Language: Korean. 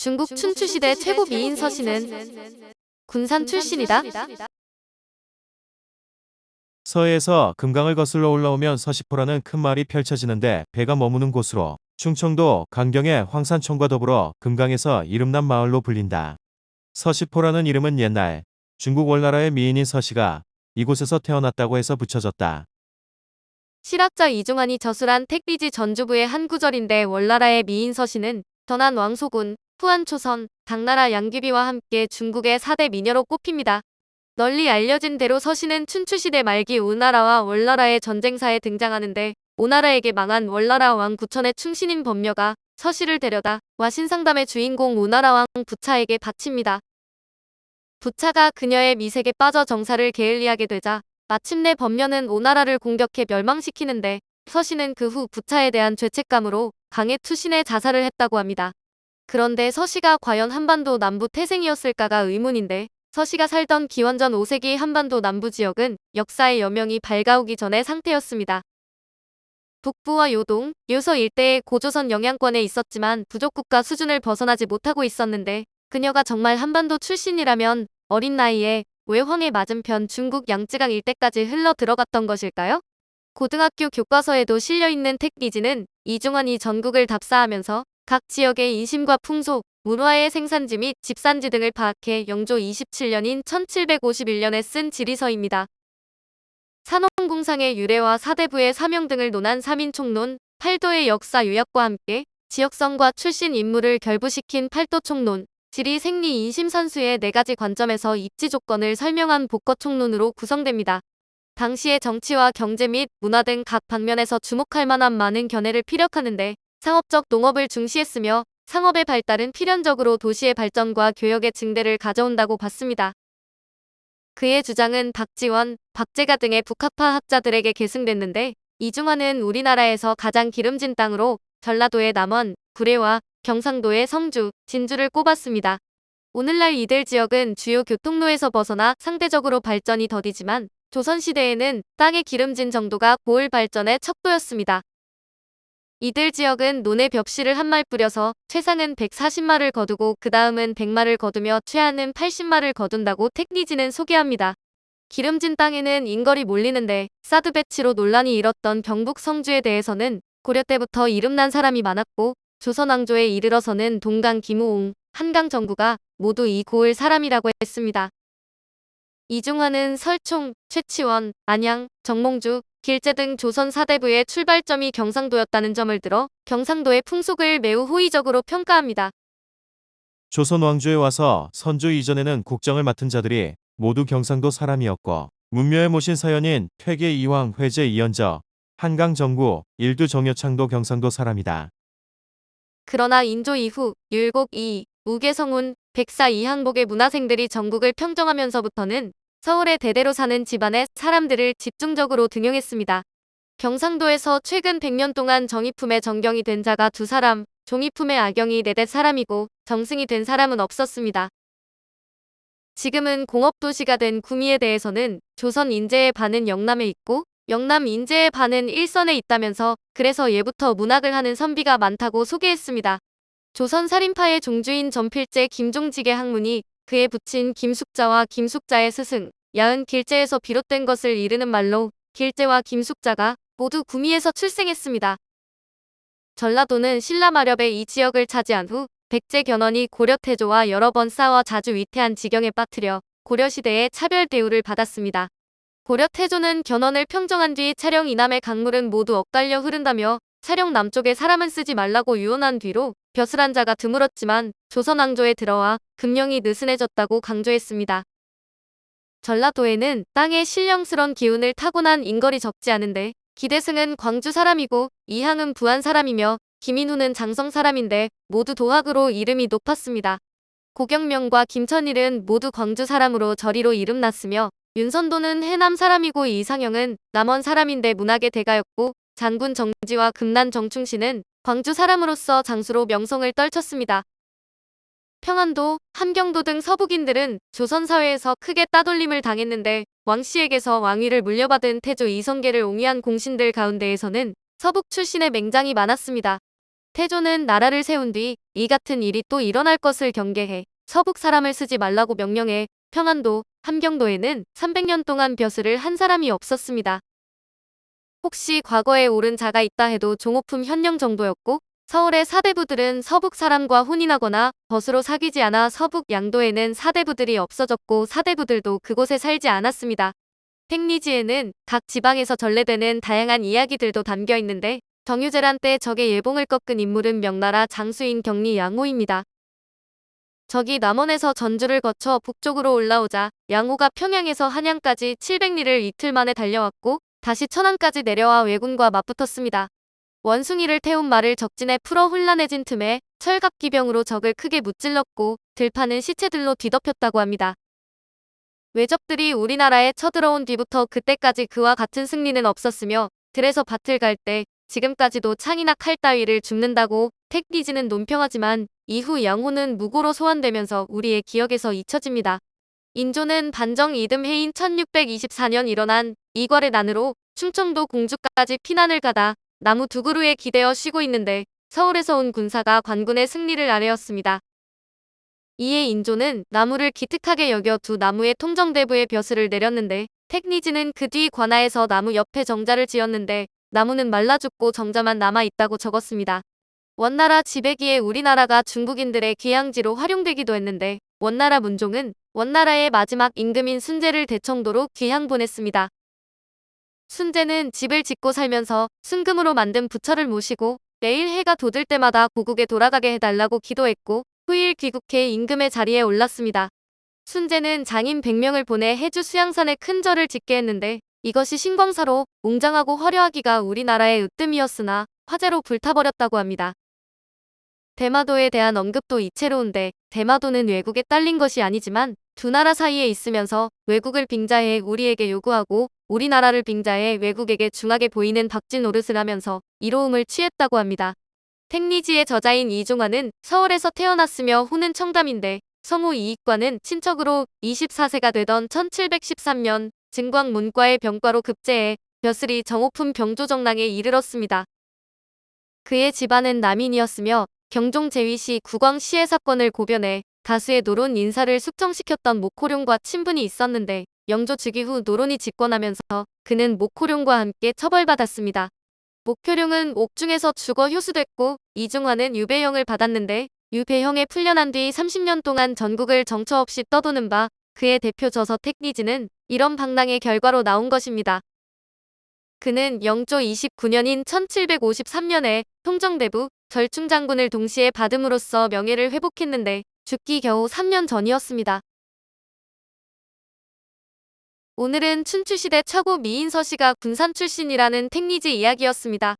중국 춘추시대 최고 미인 서씨는 군산 출신이다. 서해에서 금강을 거슬러 올라오면 서시포라는 큰 마을이 펼쳐지는데 배가 머무는 곳으로 충청도 강경의 황산촌과 더불어 금강에서 이름난 마을로 불린다. 서시포라는 이름은 옛날 중국 월나라의 미인인 서씨가 이곳에서 태어났다고 해서 붙여졌다. 실학자 이중환이 저술한 택리지 전주부의 한 구절인데 월나라의 미인 서씨는 전한 왕소군, 후한초선, 당나라 양귀비와 함께 중국의 4대 미녀로 꼽힙니다. 널리 알려진 대로 서씨는 춘추시대 말기 오나라와 월나라의 전쟁사에 등장하는데 오나라에게 망한 월나라 왕 구천의 충신인 범녀가 서씨를 데려다 와신상담의 주인공 오나라 왕 부차에게 바칩니다. 부차가 그녀의 미색에 빠져 정사를 게을리하게 되자 마침내 범녀는 오나라를 공격해 멸망시키는데 서씨는 그 후 부차에 대한 죄책감으로 강에 투신해 자살을 했다고 합니다. 그런데 서씨가 과연 한반도 남부 태생이었을까가 의문인데 서씨가 살던 기원전 5세기 한반도 남부 지역은 역사의 여명이 밝아오기 전의 상태였습니다. 북부와 요동, 요서 일대에 고조선 영향권에 있었지만 부족국가 수준을 벗어나지 못하고 있었는데 그녀가 정말 한반도 출신이라면 어린 나이에 왜 황해 맞은편 중국 양쯔강 일대까지 흘러 들어갔던 것일까요? 고등학교 교과서에도 실려있는 택리지는 이중환이 전국을 답사하면서 각 지역의 인심과 풍속, 문화의 생산지 및 집산지 등을 파악해 영조 27년인 1751년에 쓴 지리서입니다. 산업공상의 유래와 사대부의 사명 등을 논한 3인총론, 팔도의 역사 요약과 함께 지역성과 출신 인물을 결부시킨 팔도총론, 지리 생리 인심선수의 4가지 관점에서 입지 조건을 설명한 복거총론으로 구성됩니다. 당시의 정치와 경제 및 문화 등 각 방면에서 주목할 만한 많은 견해를 피력하는데 상업적 농업을 중시했으며 상업의 발달은 필연적으로 도시의 발전과 교역의 증대를 가져온다고 봤습니다. 그의 주장은 박지원, 박재가 등의 북학파 학자들에게 계승됐는데 이중환은 우리나라에서 가장 기름진 땅으로 전라도의 남원, 구례와 경상도의 성주, 진주를 꼽았습니다. 오늘날 이들 지역은 주요 교통로에서 벗어나 상대적으로 발전이 더디지만 조선시대에는 땅의 기름진 정도가 고을 발전의 척도였습니다. 이들 지역은 논에 벽실을 한 말 뿌려서 최상은 140마를 거두고 그 다음은 100마를 거두며 최하는 80마를 거둔다고 택리지는 소개합니다. 기름진 땅에는 인걸이 몰리는데 사드 배치로 논란이 일었던 경북 성주에 대해서는 고려 때부터 이름난 사람이 많았고 조선 왕조에 이르러서는 동강 김우옹, 한강 정구가 모두 이 고을 사람이라고 했습니다. 이중환은 설총, 최치원, 안양, 정몽주, 길재 등 조선 4대부의 출발점이 경상도였다는 점을 들어 경상도의 풍속을 매우 호의적으로 평가합니다. 조선 왕조에 와서 선조 이전에는 국정을 맡은 자들이 모두 경상도 사람이었고 문묘에 모신 사연인 퇴계 이황 회제 이연저, 한강 정구, 일두 정여창도 경상도 사람이다. 그러나 인조 이후 율곡 이, 우계성운, 백사 이항복의 문화생들이 전국을 평정하면서부터는 서울에 대대로 사는 집안의 사람들을 집중적으로 등용했습니다. 경상도에서 최근 100년 동안 정이품의 정경이 된 자가 2사람, 종이품의 악영이 4대 사람이고 정승이 된 사람은 없었습니다. 지금은 공업도시가 된 구미에 대해서는 조선 인재의 반은 영남에 있고 영남 인재의 반은 일선에 있다면서 그래서 예부터 문학을 하는 선비가 많다고 소개했습니다. 조선 살인파의 종주인 전필제 김종직의 학문이 그의 부친 김숙자와 김숙자의 스승 야은 길재에서 비롯된 것을 이르는 말로 길재와 김숙자가 모두 구미에서 출생했습니다. 전라도는 신라마렵의 이 지역을 차지한 후 백제 견훤이 고려 태조와 여러 번 싸워 자주 위태한 지경에 빠뜨려 고려시대에 차별 대우를 받았습니다. 고려 태조는 견훤을 평정한 뒤 차령 이남의 강물은 모두 엇갈려 흐른다며 차령 남쪽에 사람은 쓰지 말라고 유언한 뒤로 벼슬한 자가 드물었지만 조선 왕조에 들어와 금령이 느슨해졌다고 강조했습니다. 전라도에는 땅의 신령스런 기운을 타고난 인걸이 적지 않은데 기대승은 광주 사람이고 이항은 부안 사람이며 김인후는 장성 사람인데 모두 도학으로 이름이 높았습니다. 고경명과 김천일은 모두 광주 사람으로 저리로 이름났으며 윤선도는 해남 사람이고 이상형은 남원 사람인데 문학의 대가였고 장군 정지와 금난 정충신은 광주 사람으로서 장수로 명성을 떨쳤습니다. 평안도, 함경도 등 서북인들은 조선 사회에서 크게 따돌림을 당했는데 왕씨에게서 왕위를 물려받은 태조 이성계를 옹위한 공신들 가운데에서는 서북 출신의 맹장이 많았습니다. 태조는 나라를 세운 뒤 이 같은 일이 또 일어날 것을 경계해 서북 사람을 쓰지 말라고 명령해 평안도, 함경도에는 300년 동안 벼슬을 한 사람이 없었습니다. 혹시 과거에 옳은 자가 있다 해도 종호품 현령 정도였고 서울의 사대부들은 서북 사람과 혼인하거나 벗으로 사귀지 않아 서북 양도에는 사대부들이 없어졌고 사대부들도 그곳에 살지 않았습니다. 택리지에는 각 지방에서 전래되는 다양한 이야기들도 담겨 있는데 정유재란 때 적의 예봉을 꺾은 인물은 명나라 장수인 경리 양호입니다. 적이 남원에서 전주를 거쳐 북쪽으로 올라오자 양호가 평양에서 한양까지 700리를 이틀 만에 달려왔고 다시 천안까지 내려와 왜군과 맞붙었습니다. 원숭이를 태운 말을 적진에 풀어 혼란해진 틈에 철갑기병으로 적을 크게 무찔렀고 들판은 시체들로 뒤덮였다고 합니다. 외적들이 우리나라에 쳐들어온 뒤부터 그때까지 그와 같은 승리는 없었으며 들에서 밭을 갈 때 지금까지도 창이나 칼 따위를 줍는다고 택리지는 논평하지만 이후 양호는 무고로 소환되면서 우리의 기억에서 잊혀집니다. 인조는 반정 이듬 해인 1624년 일어난 이괄의 난으로 충청도 공주까지 피난을 가다 나무 두 그루에 기대어 쉬고 있는데 서울에서 온 군사가 관군의 승리를 아뢰었습니다. 이에 인조는 나무를 기특하게 여겨 두 나무의 통정대부에 벼슬을 내렸는데 택리지는 그 뒤 관아에서 나무 옆에 정자를 지었는데 나무는 말라 죽고 정자만 남아 있다고 적었습니다. 원나라 지배기에 우리나라가 중국인들의 귀향지로 활용되기도 했는데 원나라 문종은 원나라의 마지막 임금인 순제를 대청도로 귀향 보냈습니다. 순제는 집을 짓고 살면서 순금으로 만든 부처를 모시고 매일 해가 돋을 때마다 고국에 돌아가게 해달라고 기도했고 후일 귀국해 임금의 자리에 올랐습니다. 순제는 장인 100명을 보내 해주 수양산에 큰 절을 짓게 했는데 이것이 신광사로 웅장하고 화려하기가 우리나라의 으뜸이었으나 화재로 불타버렸다고 합니다. 대마도에 대한 언급도 이채로운데 대마도는 외국에 딸린 것이 아니지만 두 나라 사이에 있으면서 외국을 빙자해 우리에게 요구하고 우리나라를 빙자해 외국에게 중하게 보이는 박진 노릇을 하면서 이로움을 취했다고 합니다. 택리지의 저자인 이종환은 서울에서 태어났으며 후는 청담인데 성우 이익과는 친척으로 24세가 되던 1713년 증광 문과의 병과로 급제해 벼슬이 정오품 병조정랑에 이르렀습니다. 그의 집안은 남인이었으며 경종 제위 시 국왕 시해 사건을 고변해 다수의 노론 인사를 숙청시켰던 목호룡과 친분이 있었는데 영조 즉위 후 노론이 집권하면서 그는 목호룡과 함께 처벌받았습니다. 목효룡은 옥중에서 죽어 효수됐고 이중환은 유배형을 받았는데 유배형에 풀려난 뒤 30년 동안 전국을 정처 없이 떠도는 바 그의 대표 저서 택리지는 이런 방랑의 결과로 나온 것입니다. 그는 영조 29년인 1753년에 통정대부, 절충장군을 동시에 받음으로써 명예를 회복했는데 죽기 겨우 3년 전이었습니다. 오늘은 춘추시대 최고 미인 서씨가 군산 출신이라는 택리지 이야기였습니다.